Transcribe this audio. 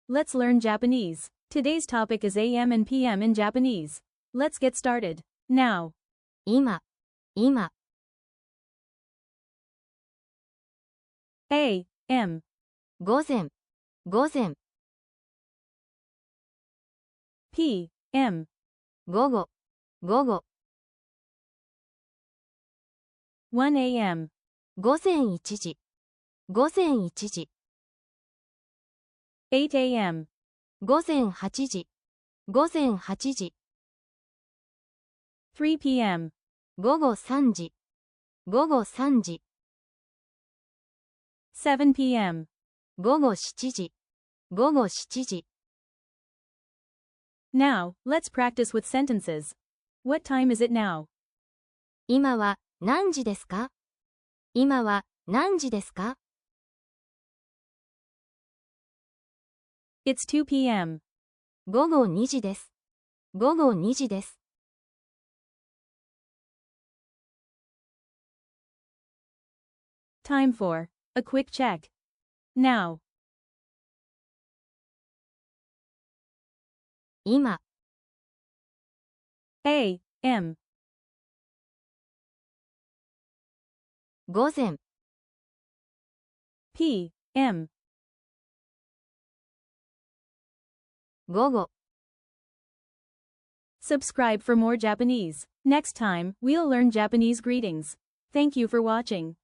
Let's learn Japanese. Today's topic is AM and PM in Japanese. Let's get started. Now. 今、今、AM. 午前、午前、PM. 午後、午後、 1 AM. 午前1時、午前1時、 8 AM. 午前8時、午前8時、 3 PM. 午後3時、午後3時、 7 PM. 午後7時、午後7時。 Now, let's practice with sentences. What time is it now? 今は何時ですか？今は何時ですか？ It's 2 PM. 午後2時です。午後2時です。 Time for a quick check. Now. 今、 AM. 午前、 PM. 午後。 Subscribe for more Japanese. Next time, we'll learn Japanese greetings. Thank you for watching.